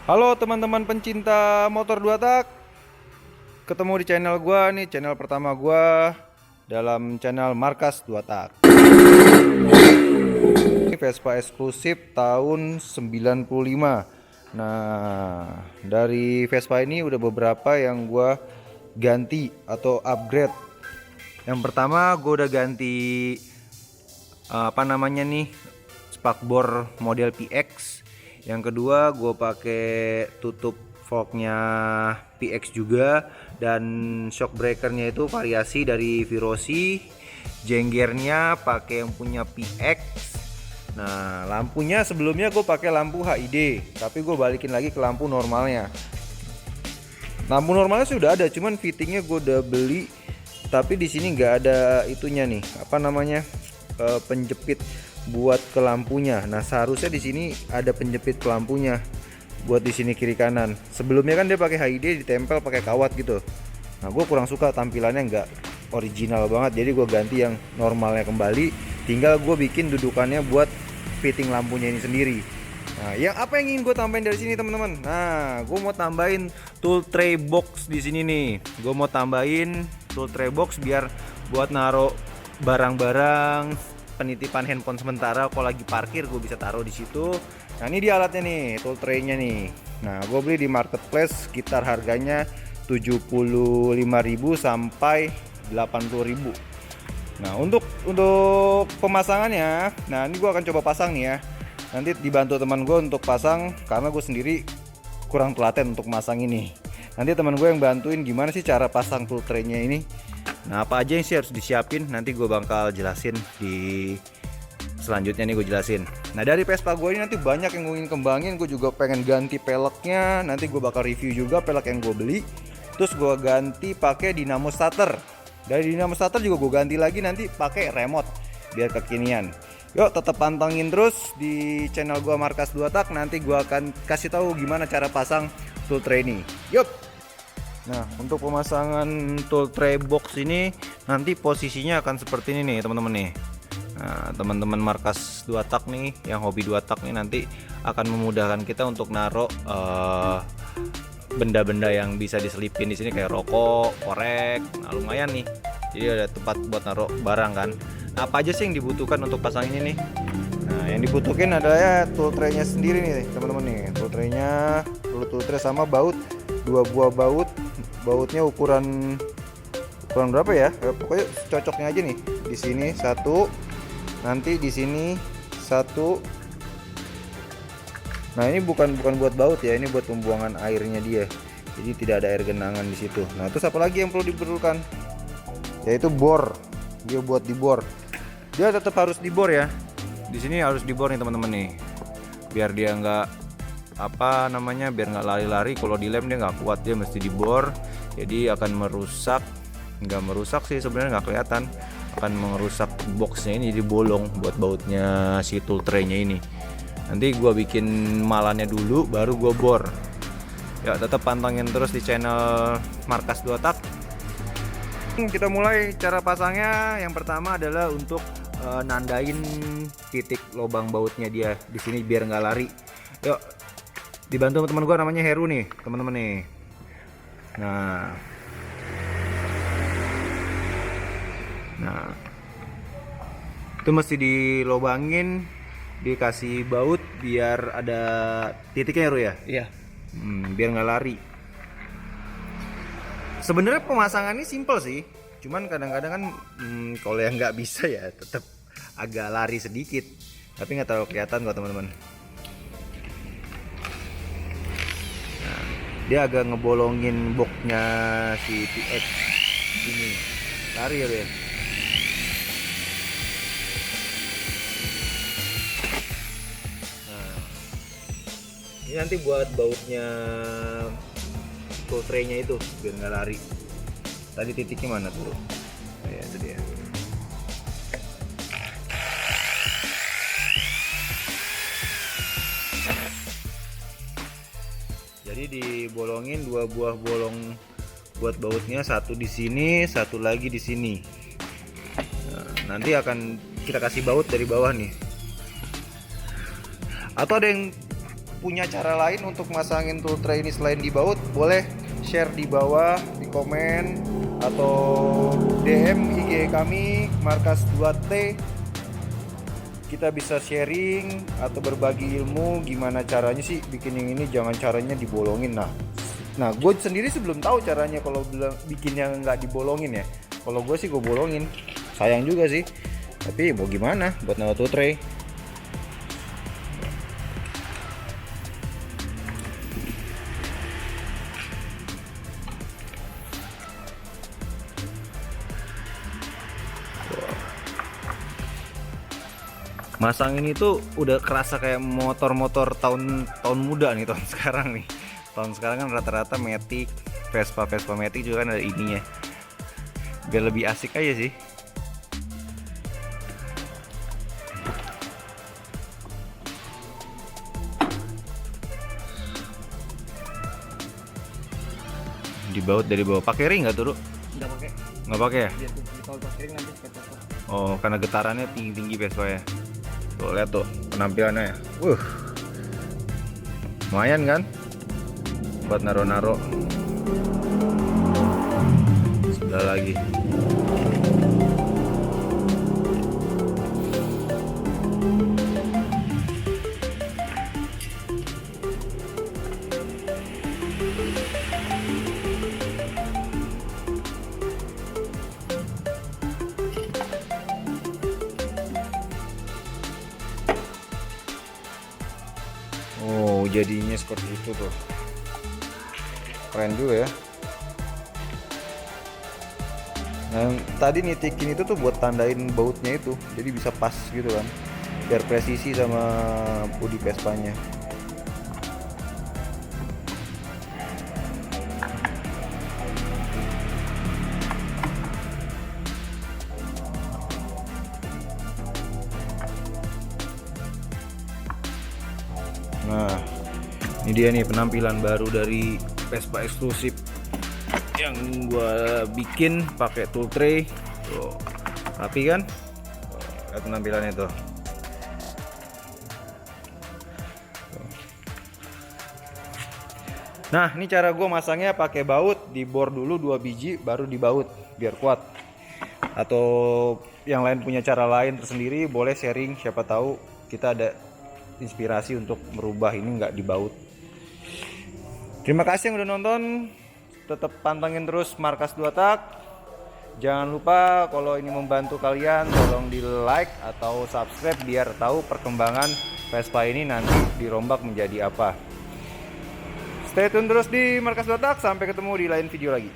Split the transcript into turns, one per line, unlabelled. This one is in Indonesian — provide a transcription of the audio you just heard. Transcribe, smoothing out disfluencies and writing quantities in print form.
Halo teman-teman pencinta motor dua tak. Ketemu di channel gua nih, channel pertama gua dalam channel Markas Dua Tak. Ini Vespa eksklusif tahun 95. Nah, dari Vespa ini udah beberapa yang gua ganti atau upgrade. Yang pertama gua udah ganti apa namanya nih, spakbor model PX. Yang kedua gue pakai tutup forknya PX juga, dan shock breakernya itu variasi dari Virosi. Jenggernya pakai yang punya PX. Nah, lampunya sebelumnya gue pakai lampu HID, tapi gue balikin lagi ke lampu normalnya. Lampu normalnya sudah ada, cuman fittingnya gue udah beli, tapi di sini nggak ada itunya nih, apa namanya, penjepit buat ke lampunya. Nah, seharusnya di sini ada penjepit ke lampunya buat di sini kiri kanan. Sebelumnya kan dia pakai HID ditempel pakai kawat gitu. Nah, gue kurang suka tampilannya, nggak original banget, jadi gue ganti yang normalnya kembali. Tinggal gue bikin dudukannya buat fitting lampunya ini sendiri. Nah, yang apa yang ingin gue tambahin dari sini teman-teman? Nah, gue mau tambahin tool tray box di sini nih. Gue mau tambahin tool tray box biar buat naruh barang-barang penitipan handphone sementara. Kalau lagi parkir gue bisa taruh di situ. Nah, ini dia alatnya nih, tool tray-nya nih. Nah, gue beli di marketplace sekitar harganya 75.000 sampai 80.000. Nah, untuk pemasangannya, nah ini gue akan coba pasang nih ya. Nanti dibantu teman gue untuk pasang karena gue sendiri kurang telaten untuk masang ini. Nanti teman gue yang bantuin gimana sih cara pasang tool tray-nya ini. Nah, apa aja yang sih harus disiapin, nanti gue bakal jelasin di selanjutnya nih, gue jelasin. Nah, dari Vespa gue ini nanti banyak yang gue ingin kembangin. Gue juga pengen ganti peleknya, nanti gue bakal review juga pelek yang gue beli. Terus gue ganti pakai dinamo starter. Dari dinamo starter juga gue ganti lagi nanti pakai remote biar kekinian. Yuk, tetap pantengin terus di channel gue Markas Dua Tak. Nanti gue akan kasih tahu gimana cara pasang tool tray ini. Yuk. Nah, untuk pemasangan tool tray box ini nanti posisinya akan seperti ini nih teman-teman nih. Nah, teman-teman Markas Dua Tak nih, yang hobi dua tak nih, nanti akan memudahkan kita untuk naruh benda-benda yang bisa diselipin di sini kayak rokok, korek. Nah, lumayan nih. Jadi ada tempat buat naruh barang kan. Nah, apa aja sih yang dibutuhkan untuk pasang ini nih? Nah, yang dibutuhkan adalah ya tool tray-nya sendiri nih teman-teman nih. Tool tray-nya, tool tray sama baut, 2 buah baut. Bautnya ukuran berapa ya? Pokoknya cocoknya aja nih. Di sini satu, nanti di sini satu. Nah, ini bukan buat baut ya, ini buat pembuangan airnya dia. Jadi tidak ada air genangan di situ. Nah, terus apa lagi yang perlu diperlukan? Yaitu bor. Dia buat dibor. Dia tetap harus dibor ya. Di sini harus dibor nih teman-teman nih. Biar dia nggak apa namanya, biar nggak lari-lari. Kalau dilem dia nggak kuat, dia mesti dibor. Jadi akan merusak, nggak merusak sih sebenarnya, nggak kelihatan, akan merusak boxnya ini, jadi bolong buat bautnya si tool tray-nya ini. Nanti gua bikin malannya dulu baru gua bor. Ya, tetap pantengin terus di channel Markas Dua Tak. Kita mulai cara pasangnya. Yang pertama adalah untuk nandain titik lubang bautnya dia di sini biar nggak lari. Yuk, dibantu teman gua namanya Heru nih teman-teman nih. Nah, itu mesti dilobangin, dikasih baut biar ada titiknya Ru ya.
Iya.
Biar nggak lari. Sebenarnya pemasangannya simple sih, cuman kadang-kadang kan kalau yang nggak bisa ya tetap agak lari sedikit, tapi nggak terlalu kelihatan kok teman-teman. Nah, dia agak ngebolongin boxnya si PX ini, lari ya. Ini nanti buat bautnya tool tray-nya itu biar nggak lari. Tadi titiknya mana tuh? Oh, ya, itu dia. Jadi dibolongin 2 buah bolong buat bautnya, satu di sini, satu lagi di sini. Nah, nanti akan kita kasih baut dari bawah nih. Atau ada yang punya cara lain untuk masangin tool tray ini selain di baut, boleh share di bawah, di komen, atau DM IG kami Markas 2T. Kita bisa sharing atau berbagi ilmu gimana caranya sih bikin yang ini, jangan caranya dibolongin. Nah gue sendiri sih belum tahu caranya kalau bikin yang nggak dibolongin ya. Kalau gue sih gue bolongin, sayang juga sih, tapi mau gimana buat naruh tool tray. Masang ini tuh udah kerasa kayak motor-motor tahun muda nih, tahun sekarang nih. Tahun sekarang kan rata-rata Matic, Vespa Matic juga kan ada ininya. Biar lebih asik aja sih. Dibaut dari bawah. Pakai ring nggak tuh?
Nggak pakai.
Nggak pakai ya?
Kalau pakai ring nanti sepeda.
Oh, karena getarannya tinggi-tinggi Vespa ya. Tuh lihat tuh penampilannya ya. Lumayan kan? Buat naro-naro. Sudah lagi. Oh, jadinya seperti itu tuh. Keren juga ya. Nah, tadi nitikin itu tuh buat tandain bautnya itu, jadi bisa pas gitu kan, biar presisi sama bodi Vespanya. Nah, ini dia nih penampilan baru dari Vespa eksklusif yang gua bikin pakai tool tray. Tuh, rapi kan? Tuh, lihat penampilannya tuh. Nah, ini cara gua masangnya pakai baut, dibor dulu 2 biji baru dibaut biar kuat. Atau yang lain punya cara lain tersendiri, boleh sharing, siapa tahu kita ada inspirasi untuk merubah ini nggak dibaut. Terima kasih yang udah nonton, tetap pantengin terus Markas 2 Tak. Jangan lupa kalau ini membantu kalian, tolong di like atau subscribe biar tahu perkembangan Vespa ini nanti dirombak menjadi apa. Stay tune terus di Markas 2 Tak, sampai ketemu di lain video lagi.